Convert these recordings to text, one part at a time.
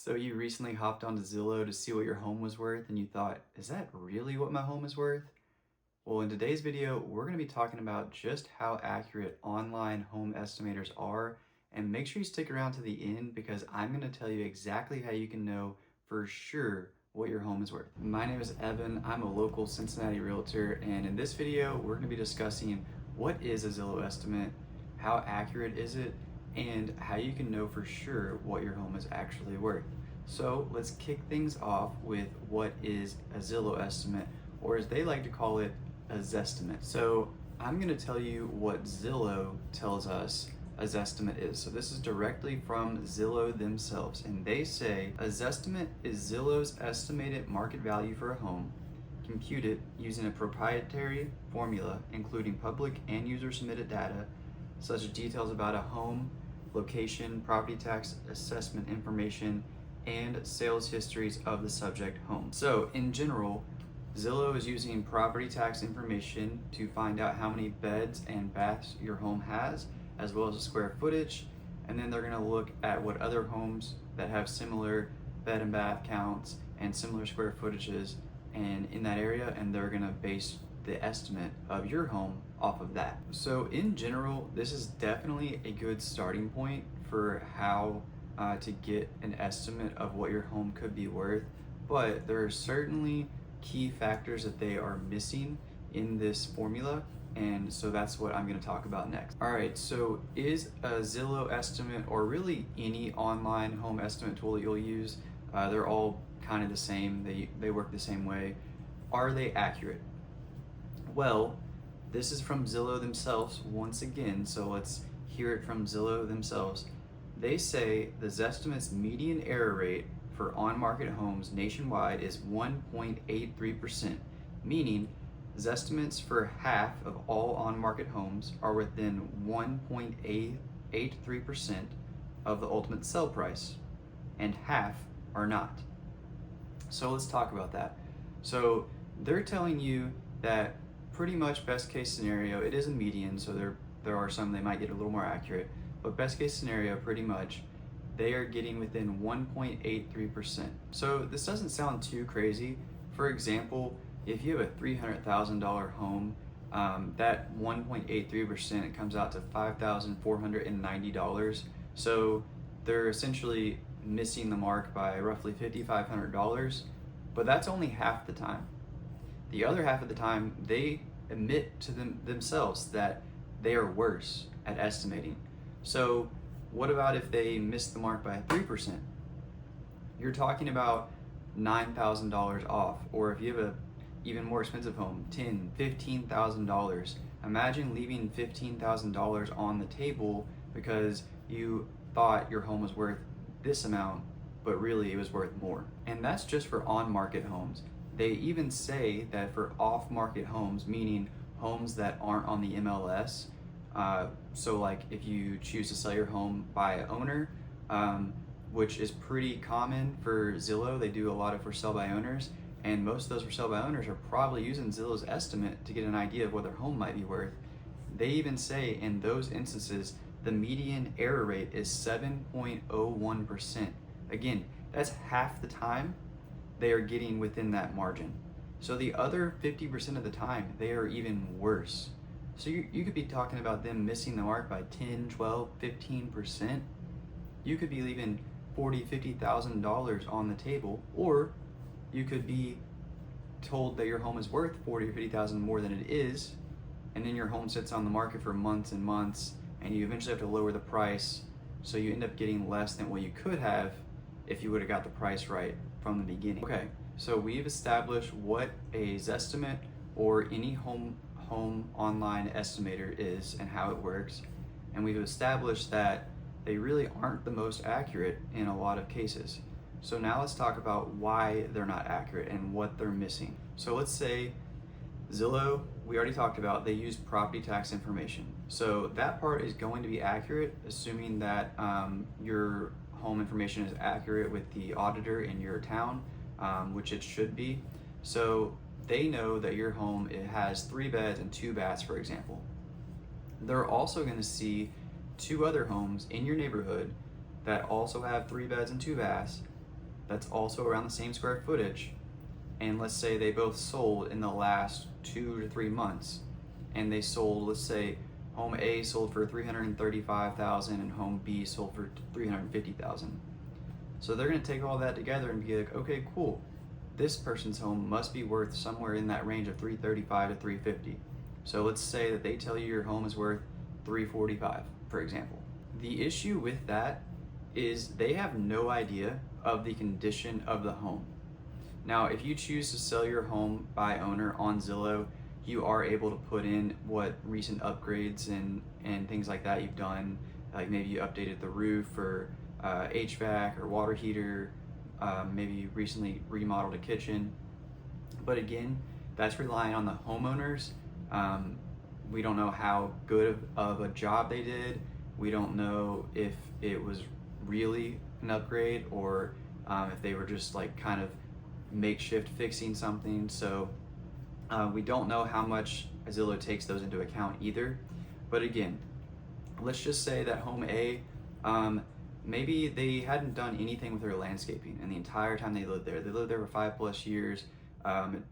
So you recently hopped onto Zillow to see what your home was worth and you thought, is that really what my home is worth? Well, in today's video, we're going to be talking about just how accurate online home estimators are, and make sure you stick around to the end because I'm going to tell you exactly how you can know for sure what your home is worth. My name is Evan. I'm a local Cincinnati realtor, and in this video, we're going to be discussing what is a Zillow estimate, how accurate is it, and how you can know for sure what your home is actually worth. So let's kick things off with what is a Zillow estimate, or as they like to call it, a Zestimate. So I'm going to tell you what Zillow tells us a Zestimate is. So this is directly from Zillow themselves, and they say a Zestimate is Zillow's estimated market value for a home, computed using a proprietary formula including public and user submitted data such as details about a home, location, property tax assessment information, and sales histories of the subject home. So in general, Zillow is using property tax information to find out how many beds and baths your home has, as well as the square footage, and then they're going to look at what other homes that have similar bed and bath counts and similar square footages and in that area, and they're going to base the estimate of your home off of that. So in general, this is definitely a good starting point for how to get an estimate of what your home could be worth, but there are certainly key factors that they are missing in this formula, and so that's what I'm going to talk about next. All right, so is a Zillow estimate, or really any online home estimate tool that you'll use, they're all kind of the same, they work the same way. Are they accurate? Well, this is from Zillow themselves once again, so let's hear it from Zillow themselves. They say the Zestimate's median error rate for on-market homes nationwide is 1.83%, meaning Zestimates for half of all on-market homes are within 1.83% of the ultimate sell price, and half are not. So let's talk about that. So they're telling you that pretty much best case scenario, it is a median, so there are some they might get a little more accurate, but best case scenario, pretty much, they are getting within 1.83%. So this doesn't sound too crazy. For example, if you have a $300,000 home, that 1.83% comes out to $5,490. So they're essentially missing the mark by roughly $5,500, but that's only half the time. The other half of the time, they admit to themselves that they are worse at estimating. So what about if they miss the mark by 3%? You're talking about $9,000 off. Or if you have a even more expensive home, $10,000, $15,000. Imagine leaving $15,000 on the table because you thought your home was worth this amount, but really it was worth more. And that's just for on-market homes. They even say that for off-market homes, meaning homes that aren't on the MLS, so like if you choose to sell your home by owner, which is pretty common for Zillow, they do a lot of for sale by owners, and most of those for sale by owners are probably using Zillow's estimate to get an idea of what their home might be worth. They even say in those instances, the median error rate is 7.01%. Again, that's half the time they are getting within that margin. So the other 50% of the time, they are even worse. So you could be talking about them missing the mark by 10, 12, 15%. You could be leaving $40,000, $50,000 on the table, or you could be told that your home is worth $40,000 or $50,000 more than it is, and then your home sits on the market for months and months, and you eventually have to lower the price, so you end up getting less than what you could have if you would have got the price right from the beginning. Okay, so we've established what a Zestimate or any home online estimator is and how it works, and we've established that they really aren't the most accurate in a lot of cases. So now let's talk about why they're not accurate and what they're missing. So let's say Zillow, we already talked about, they use property tax information. So that part is going to be accurate, assuming that your home information is accurate with the auditor in your town, which it should be. So they know that your home, it has 3 beds and 2 baths, for example. They're also going to see 2 other homes in your neighborhood that also have 3 beds and 2 baths, that's also around the same square footage, and let's say they both sold in the last 2 to 3 months, and they sold, let's say home A sold for 335,000 and home B sold for 350,000. So they're going to take all that together and be like, okay, cool. This person's home must be worth somewhere in that range of 335 to 350. So let's say that they tell you your home is worth 345, for example. The issue with that is they have no idea of the condition of the home. Now, if you choose to sell your home by owner on Zillow, you are able to put in what recent upgrades and things like that you've done. Like maybe you updated the roof or HVAC or water heater, maybe you recently remodeled a kitchen. But again, that's relying on the homeowners. We don't know how good of a job they did. We don't know if it was really an upgrade or if they were just like kind of makeshift fixing something. So we don't know how much Zillow takes those into account either. But again, let's just say that home A, maybe they hadn't done anything with their landscaping and the entire time they lived there. They lived there for 5+ years.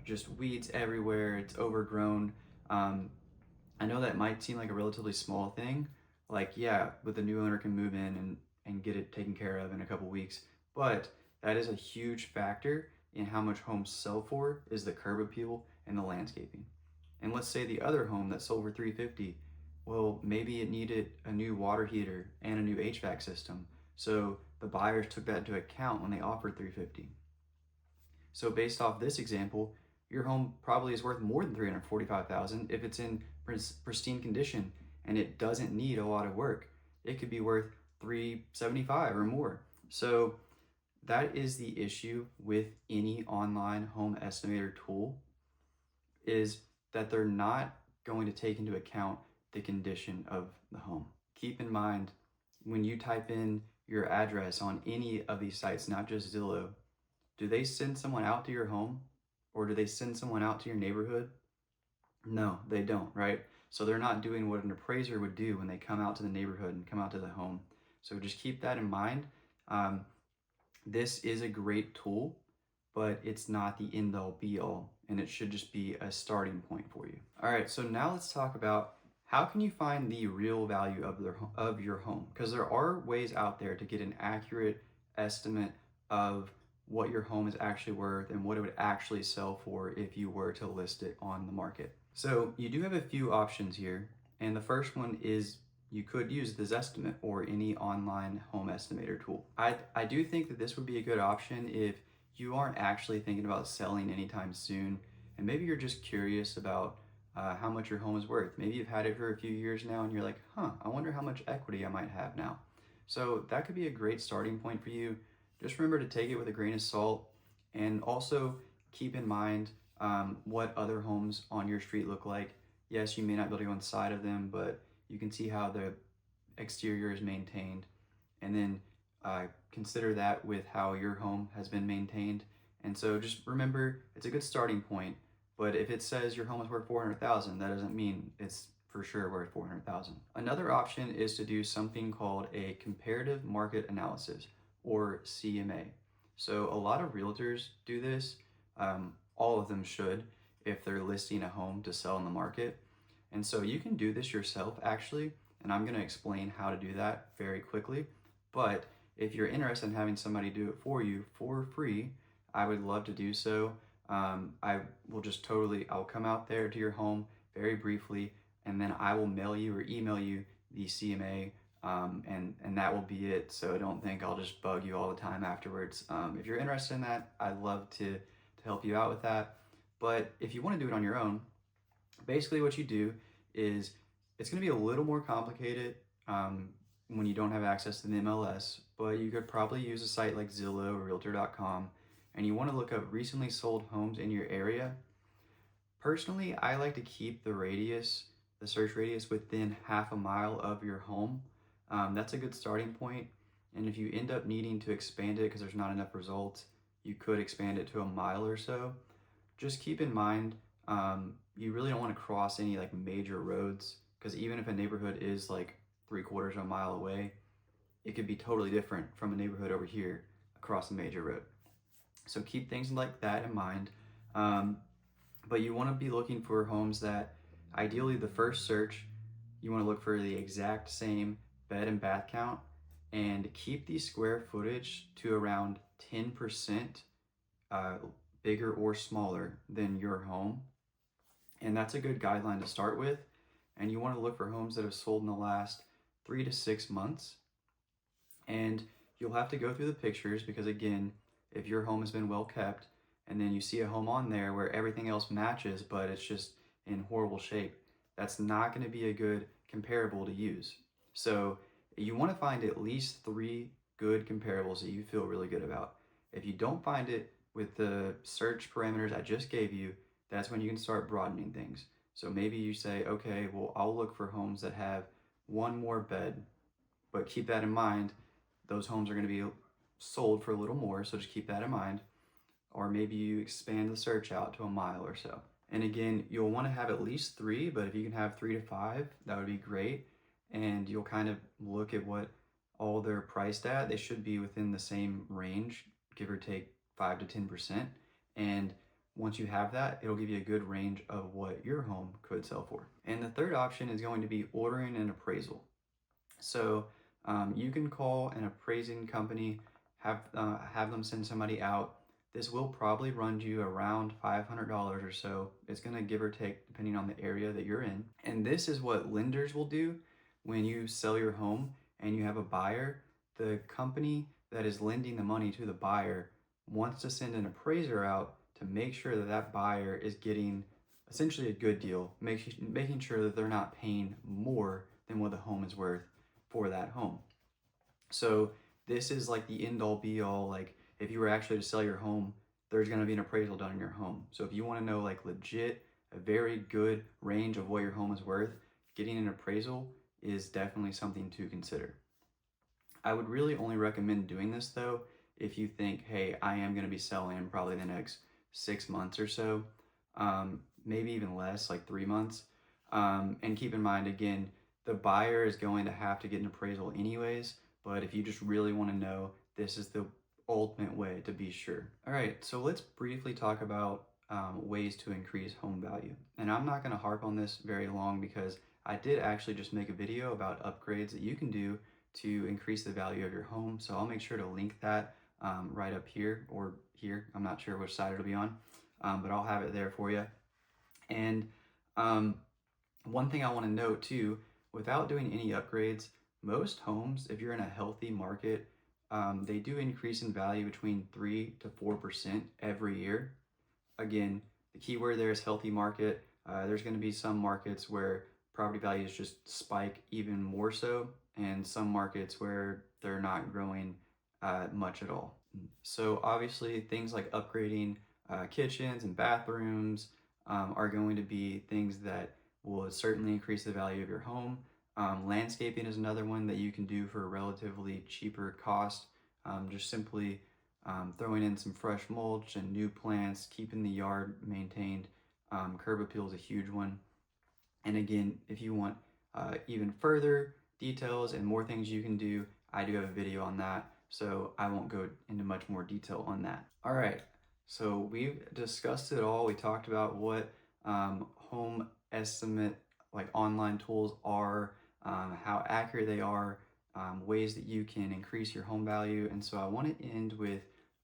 Just weeds everywhere. It's overgrown. I know that might seem like a relatively small thing. Like, yeah, but the new owner can move in and get it taken care of in a couple weeks. But that is a huge factor in how much homes sell for, is the curb appeal and the landscaping. And let's say the other home that sold for 350, well, maybe it needed a new water heater and a new HVAC system. So the buyers took that into account when they offered 350. So based off this example, your home probably is worth more than 345,000 if it's in pristine condition and it doesn't need a lot of work. It could be worth 375 or more. So that is the issue with any online home estimator tool, is that they're not going to take into account the condition of the home. Keep in mind, when you type in your address on any of these sites, not just Zillow, do they send someone out to your home or do they send someone out to your neighborhood? No, they don't, right? So they're not doing what an appraiser would do when they come out to the neighborhood and come out to the home. So just keep that in mind. This is a great tool, but it's not the end all be all, and it should just be a starting point for you. All right, so now let's talk about how can you find the real value of your home? Because there are ways out there to get an accurate estimate of what your home is actually worth and what it would actually sell for if you were to list it on the market. So you do have a few options here, and the first one is you could use the Zestimate or any online home estimator tool. I do think that this would be a good option if you aren't actually thinking about selling anytime soon, and maybe you're just curious about how much your home is worth. Maybe you've had it for a few years now and you're like, I wonder how much equity I might have now. So that could be a great starting point for you. Just remember to take it with a grain of salt, and also keep in mind what other homes on your street look like. Yes, you may not be able to go inside of them, but you can see how the exterior is maintained, and then consider that with how your home has been maintained. And so just remember, it's a good starting point, but if it says your home is worth 400,000, that doesn't mean it's for sure worth 400,000. Another option is to do something called a comparative market analysis, or CMA. So a lot of realtors do this. All of them should if they're listing a home to sell in the market. And so you can do this yourself actually, and I'm going to explain how to do that very quickly. But if you're interested in having somebody do it for you for free, I would love to do so. I will just I'll come out there to your home very briefly, and then I will mail you or email you the CMA, and that will be it. So don't think I'll just bug you all the time afterwards. If you're interested in that, I'd love to help you out with that. But if you want to do it on your own, basically what you do is, it's going to be a little more complicated when you don't have access to the MLS, but you could probably use a site like Zillow or Realtor.com, and you want to look up recently sold homes in your area. Personally, I like to keep the search radius within half a mile of your home. That's a good starting point, and if you end up needing to expand it because there's not enough results, you could expand it to a mile or so. Just keep in mind, you really don't want to cross any like major roads, because even if a neighborhood is like 3/4 of a mile away, it could be totally different from a neighborhood over here across a major road. So keep things like that in mind. Um, but you want to be looking for homes that, ideally, the first search, you want to look for the exact same bed and bath count, and keep the square footage to around 10% uh, bigger or smaller than your home. And that's a good guideline to start with. And you want to look for homes that have sold in the last 3 to 6 months. And you'll have to go through the pictures because, again, if your home has been well kept and then you see a home on there where everything else matches, but it's just in horrible shape, that's not going to be a good comparable to use. So you want to find at least 3 good comparables that you feel really good about. If you don't find it with the search parameters I just gave you, that's when you can start broadening things. So maybe you say, okay, well, I'll look for homes that have one more bed, but keep that in mind. Those homes are going to be sold for a little more, so just keep that in mind. Or maybe you expand the search out to a mile or so. And again, you'll want to have at least 3, but if you can have 3 to 5, that would be great. And you'll kind of look at what all they're priced at. They should be within the same range, give or take 5 to 10%. And once you have that, it'll give you a good range of what your home could sell for. And the third option is going to be ordering an appraisal. So you can call an appraising company, have them send somebody out. This will probably run you around $500 or so. It's going to give or take depending on the area that you're in. And this is what lenders will do when you sell your home and you have a buyer. The company that is lending the money to the buyer wants to send an appraiser out to make sure that that buyer is getting essentially a good deal, making sure that they're not paying more than what the home is worth for that home. So this is like the end all be all. Like if you were actually to sell your home, there's going to be an appraisal done in your home. So if you want to know like legit, a very good range of what your home is worth, getting an appraisal is definitely something to consider. I would really only recommend doing this though if you think, hey, I am going to be selling in probably the next 6 months or so, maybe even less, like 3 months. And keep in mind, again, the buyer is going to have to get an appraisal anyways, but if you just really want to know, this is the ultimate way to be sure. All right, so let's briefly talk about ways to increase home value. And I'm not going to harp on this very long because I did actually just make a video about upgrades that you can do to increase the value of your home. So I'll make sure to link that right up here or here. I'm not sure which side it'll be on, but I'll have it there for you. And one thing I want to note too, without doing any upgrades, most homes, if you're in a healthy market, they do increase in value between 3 to 4% every year. Again, the key word there is healthy market. There's going to be some markets where property values just spike even more so, and some markets where they're not growing much at all. So obviously things like upgrading kitchens and bathrooms are going to be things that will certainly increase the value of your home. Landscaping is another one that you can do for a relatively cheaper cost. Just simply throwing in some fresh mulch and new plants, keeping the yard maintained. Curb appeal is a huge one. And again, if you want even further details and more things you can do, I do have a video on that, so I won't go into much more detail on that. All right, so we've discussed it all. We talked about what home estimate, like online tools are, how accurate they are, ways that you can increase your home value. And so I want to end with,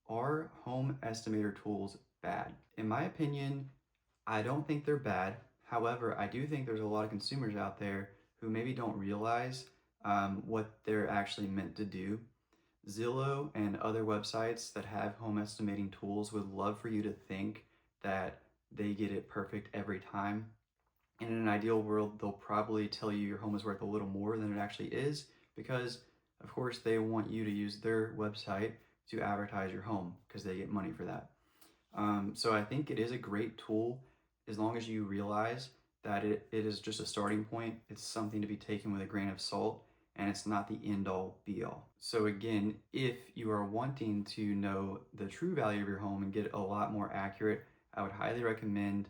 are home estimator tools bad? In my opinion, I don't think they're bad. However, I do think there's a lot of consumers out there who maybe don't realize what they're actually meant to do. Zillow and other websites that have home estimating tools would love for you to think that they get it perfect every time. And in an ideal world, they'll probably tell you your home is worth a little more than it actually is because, of course, they want you to use their website to advertise your home because they get money for that. So I think it is a great tool as long as you realize that it is just a starting point. It's something to be taken with a grain of salt, and it's not the end all be all. So again, if you are wanting to know the true value of your home and get a lot more accurate, I would highly recommend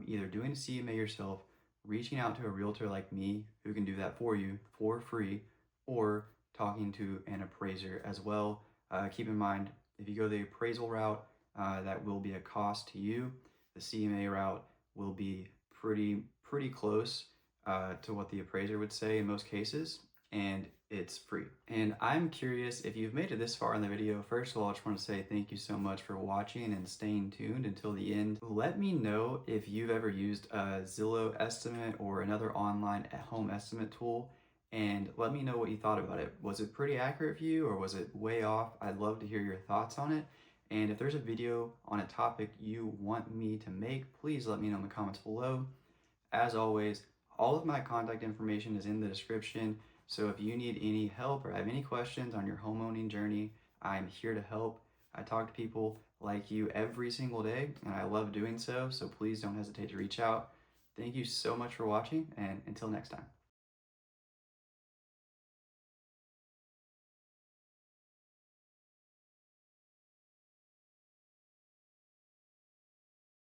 either doing a CMA yourself, reaching out to a realtor like me who can do that for you for free, or talking to an appraiser as well. Keep in mind, if you go the appraisal route, that will be a cost to you. The CMA route will be pretty close to what the appraiser would say in most cases, and it's free. And I'm curious, if you've made it this far in the video, first of all, I just want to say thank you so much for watching and staying tuned until the end. Let me know if you've ever used a Zillow Estimate or another online home estimate tool, and let me know what you thought about it. Was it pretty accurate for you, or was it way off? I'd love to hear your thoughts on it. And if there's a video on a topic you want me to make, please let me know in the comments below. As always, all of my contact information is in the description, so if you need any help or have any questions on your homeowning journey, I'm here to help. I talk to people like you every single day, and I love doing so please don't hesitate to reach out. Thank you so much for watching, and until next time.